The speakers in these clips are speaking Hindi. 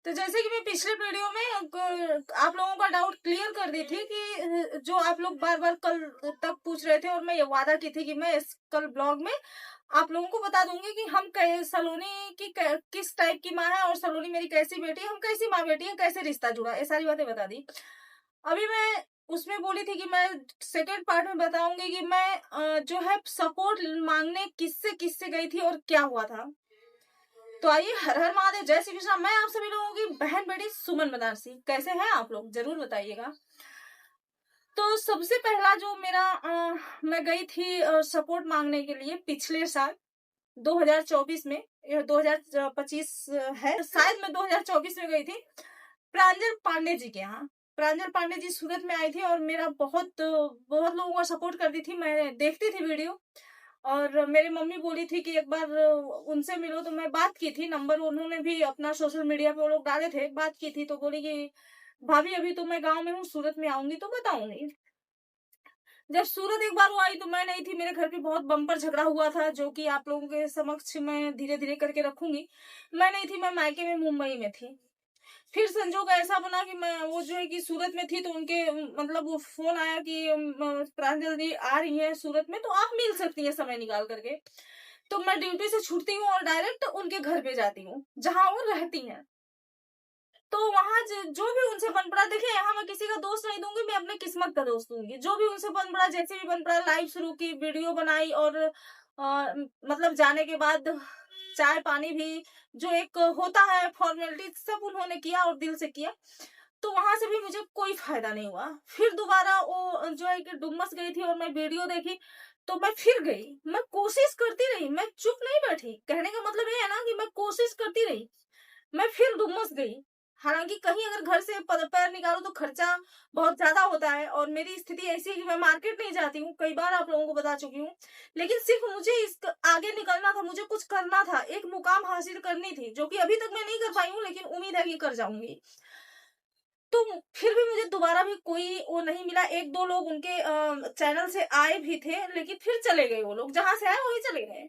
तो जैसे कि मैं पिछले वीडियो में आप लोगों का डाउट क्लियर कर दी थी कि जो आप लोग बार बार कल तक पूछ रहे थे, और मैं ये वादा की थी कि मैं इस कल ब्लॉग में आप लोगों को बता दूंगी कि हम सलोनी की किस टाइप की माँ है, और सलोनी मेरी कैसी बेटी है, हम कैसी माँ बेटी है, कैसे रिश्ता जुड़ा, ये सारी बातें बता दी। अभी मैं उसमें बोली थी कि मैं सेकेंड पार्ट में बताऊंगी कि मैं जो है सपोर्ट मांगने किससे किससे गई थी और क्या हुआ था। तो आइए, हर हर महादेव, जय श्री कृष्णा। मैं आप सभी लोगों की बहन बेटी सुमन बनारसी। कैसे हैं आप लोग, जरूर बताइएगा। तो सबसे पहला जो मेरा मैं गई थी सपोर्ट मांगने के लिए पिछले साल 2024 में, 2025 है शायद, मैं 2024 में गई थी प्रांजल पांडे जी के यहाँ। प्रांजल पांडे जी सूरत में आई थी और मेरा बहुत बहुत लोगों का सपोर्ट करती थी, मैं देखती थी वीडियो। और मेरी मम्मी बोली थी कि एक बार उनसे मिलो, तो मैं बात की थी, नंबर उन्होंने भी अपना सोशल मीडिया पे वो लोग डाले थे, बात की थी। तो बोली कि भाभी अभी तो मैं गांव में हूँ, सूरत में आऊंगी तो बताऊंगी। जब सूरत एक बार वो आई तो मैं नहीं थी, मेरे घर पे बहुत बम्पर झगड़ा हुआ था, जो कि आप लोगों के समक्ष मैं धीरे धीरे करके रखूंगी। मैं नहीं थी, मैं मायके में मुंबई में थी। फिर संजोग ऐसा बना कि मैं वो जो है कि सूरत में थी, तो उनके मतलब वो फोन आया कि प्रांजल जी आ रही है सूरत में, तो आप मिल सकती हैं समय निकाल करके। तो मैं ड्यूटी से छूटती हूँ और डायरेक्ट उनके घर पे जाती हूँ जहाँ वो रहती हैं। तो वहां जो भी उनसे बन पड़ा, देखिए यहाँ मैं किसी का दोस्त नहीं दूंगी, मैं अपने किस्मत का दोस्त दूंगी। जो भी उनसे बन पड़ा, जैसे भी बन पड़ा, लाइव शुरू की, वीडियो बनाई, और मतलब जाने के बाद चाय पानी भी जो एक होता है फॉर्मेलिटी, सब उन्होंने किया और दिल से किया। तो वहां से भी मुझे कोई फायदा नहीं हुआ। फिर दोबारा वो जो है कि डुमस गई थी और मैं वीडियो देखी, तो मैं फिर गई, मैं कोशिश करती रही, मैं चुप नहीं बैठी। कहने का मतलब ये है ना कि मैं कोशिश करती रही। मैं फिर डुमस गई, हालांकि कहीं अगर घर से पैर निकालो तो खर्चा बहुत ज्यादा होता है, और मेरी स्थिति ऐसी है कि मैं मार्केट नहीं जाती हूँ, कई बार आप लोगों को बता चुकी हूँ। लेकिन सिर्फ मुझे इस आगे निकलना था, मुझे कुछ करना था, एक मुकाम हासिल करनी थी, जो कि अभी तक मैं नहीं कर पाई हूँ, लेकिन उम्मीद है कि कर जाऊंगी। तो फिर भी मुझे दोबारा भी कोई वो नहीं मिला। एक दो लोग उनके चैनल से आए भी थे, लेकिन फिर चले गए। वो लोग जहां से आए वही चले गए।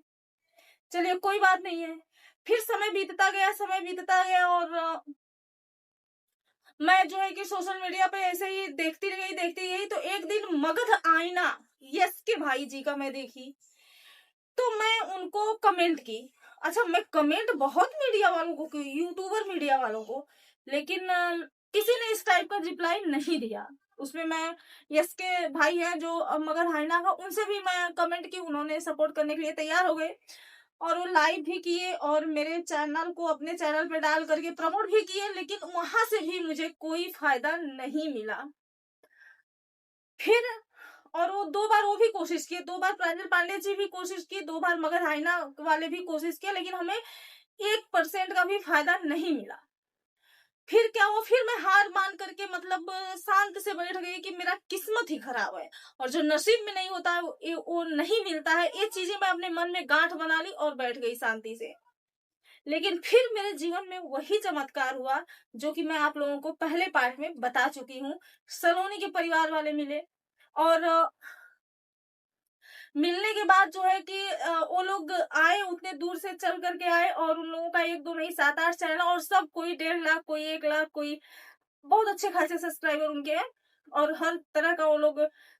चलिए, कोई बात नहीं है। फिर समय बीतता गया, समय बीतता गया, और मैं जो है कि सोशल मीडिया पे ऐसे ही देखती गई। तो एक दिन मगध आईना, यस के भाई जी का मैं देखी, तो मैं उनको कमेंट की। अच्छा, मैं कमेंट बहुत मीडिया वालों को की, यूट्यूबर मीडिया वालों को, लेकिन किसी ने इस टाइप का रिप्लाई नहीं दिया। उसमें मैं, यस के भाई हैं जो मगध आईना का, उनसे भी मैं कमेंट की, उन्होंने सपोर्ट करने के लिए तैयार हो गए, और वो लाइव भी किए और मेरे चैनल को अपने चैनल पे डाल करके प्रमोट भी किए, लेकिन वहां से भी मुझे कोई फायदा नहीं मिला। फिर और वो दो बार वो भी कोशिश किए, दो बार प्रांजल पांडे जी भी कोशिश की, दो बार मगध हाइना वाले भी कोशिश किया, लेकिन हमें 1% का भी फायदा नहीं मिला। फिर क्या हुआ, फिर मैं हार मान करके मतलब शांत से बैठ गई कि मेरा किस्मत ही खराब है, और जो नसीब में नहीं होता है वो नहीं मिलता है। ये चीजें मैं अपने मन में गांठ बना ली और बैठ गई शांति से। लेकिन फिर मेरे जीवन में वही चमत्कार हुआ जो कि मैं आप लोगों को पहले पार्ट में बता चुकी हूँ। सलोनी के परिवार वाले मिले, और मिलने के बाद जो है कि वो लोग आए, उतने दूर से चल करके आए, और उन लोगों का एक दो नहीं 7-8 चैनल, और सब कोई 1.5 लाख, कोई 1 लाख, कोई बहुत अच्छे खासे सब्सक्राइबर उनके हैं, और हर तरह का वो लोग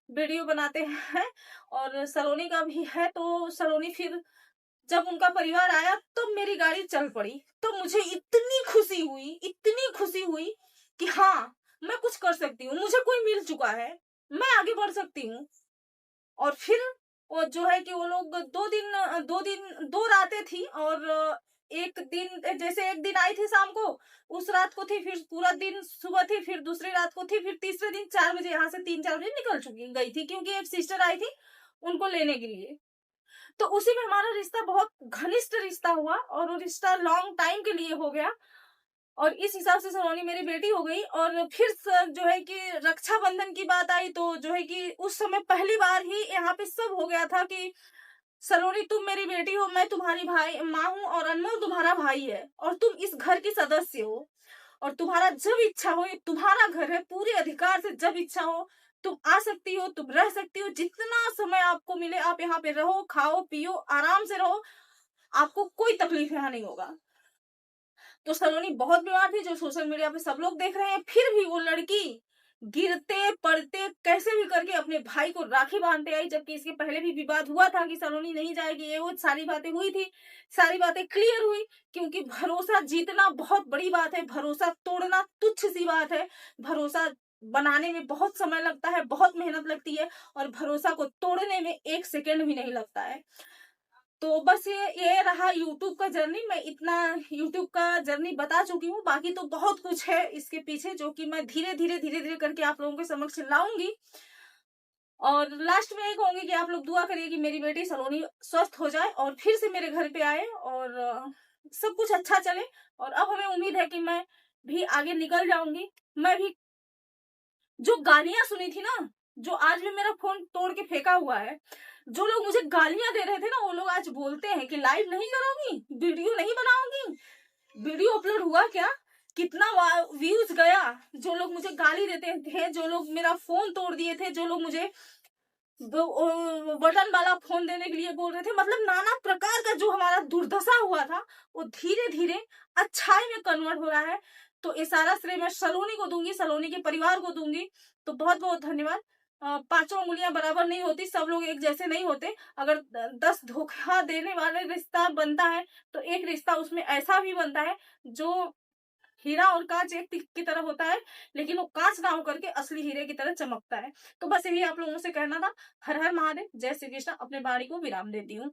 वीडियो बनाते हैं। और सलोनी का भी है। तो सलोनी फिर जब उनका परिवार आया तो मेरी गाड़ी चल पड़ी। तो मुझे इतनी खुशी हुई कि हाँ, मैं कुछ कर सकती हूँ, मुझे कोई मिल चुका है, मैं आगे बढ़ सकती हूँ। और फिर वो जो है कि वो लोग 2 रातें थी, और एक दिन, जैसे एक दिन आई थी शाम को, उस रात को थी, फिर पूरा दिन सुबह थी, फिर दूसरी रात को थी, फिर तीसरे दिन 4 बजे यहाँ से 3-4 बजे निकल चुकी गई थी, क्योंकि एक सिस्टर आई थी उनको लेने के लिए। तो उसी में हमारा रिश्ता बहुत घनिष्ठ रिश्ता हुआ, और वो रिश्ता लॉन्ग टाइम के लिए हो गया, और इस हिसाब से सलोनी मेरी बेटी हो गई। और फिर जो है कि रक्षाबंधन की बात आई, तो जो है कि उस समय पहली बार ही यहाँ पे सब हो गया था कि सलोनी तुम मेरी बेटी हो, मैं तुम्हारी भाई माँ हूँ, और अनमोल तुम्हारा भाई है, और तुम इस घर की सदस्य हो, और तुम्हारा जब इच्छा हो, ये तुम्हारा घर है, पूरे अधिकार से जब इच्छा हो तुम आ सकती हो, तुम रह सकती हो, जितना समय आपको मिले आप यहाँ पे रहो, खाओ पियो, आराम से रहो, आपको कोई तकलीफ यहाँ नहीं होगा। तो सलोनी बहुत बीमार थी, जो सोशल मीडिया पे सब लोग देख रहे हैं। फिर भी वो लड़की गिरते पड़ते कैसे भी करके अपने भाई को राखी बांधते आई, जबकि इसके पहले भी विवाद हुआ था कि सलोनी नहीं जाएगी, ये वो सारी बातें हुई थी, सारी बातें क्लियर हुई। क्योंकि भरोसा जीतना बहुत बड़ी बात है, भरोसा तोड़ना तुच्छ सी बात है। भरोसा बनाने में बहुत समय लगता है, बहुत मेहनत लगती है, और भरोसा को तोड़ने में 1 सेकंड भी नहीं लगता है। तो बस ये रहा यूट्यूब का जर्नी। मैं इतना यूट्यूब का जर्नी बता चुकी हूँ, बाकी तो बहुत कुछ है इसके पीछे, जो कि मैं धीरे धीरे करके आप लोगों के समक्ष लाऊंगी। और लास्ट में ये कहूंगी कि आप लोग दुआ करिए कि मेरी बेटी सलोनी स्वस्थ हो जाए और फिर से मेरे घर पे आए, और सब कुछ अच्छा चले। और अब हमें उम्मीद है कि मैं भी आगे निकल जाऊंगी। मैं भी जो गालियां सुनी थी ना, जो आज भी मेरा फोन तोड़ के फेंका हुआ है, जो लोग मुझे गालियां दे रहे थे ना, वो लोग आज बोलते हैं कि लाइव नहीं करोगी, वीडियो नहीं बनाओगी। वीडियो अपलोड हुआ क्या, कितना व्यूज गया। जो लोग मुझे गाली देते थे, जो लोग मेरा फोन तोड़ दिए थे, जो लोग मुझे बटन वाला फोन देने के लिए बोल रहे थे, मतलब नाना प्रकार का जो हमारा दुर्दशा हुआ था, वो धीरे धीरे अच्छाई में कन्वर्ट हो रहा है। तो ये सारा श्रेय मैं सलोनी को दूंगी, सलोनी के परिवार को दूंगी। तो बहुत बहुत धन्यवाद। 5 उंगलियां बराबर नहीं होती, सब लोग एक जैसे नहीं होते। अगर 10 धोखा देने वाले रिश्ता बनता है, तो एक रिश्ता उसमें ऐसा भी बनता है जो हीरा और कांच एक की तरह होता है, लेकिन वो कांच ना होकर के असली हीरे की तरह चमकता है। तो बस यही आप लोगों से कहना था। हर हर महादेव, जय श्री कृष्ण। अपने वाणी को विराम देती हूँ।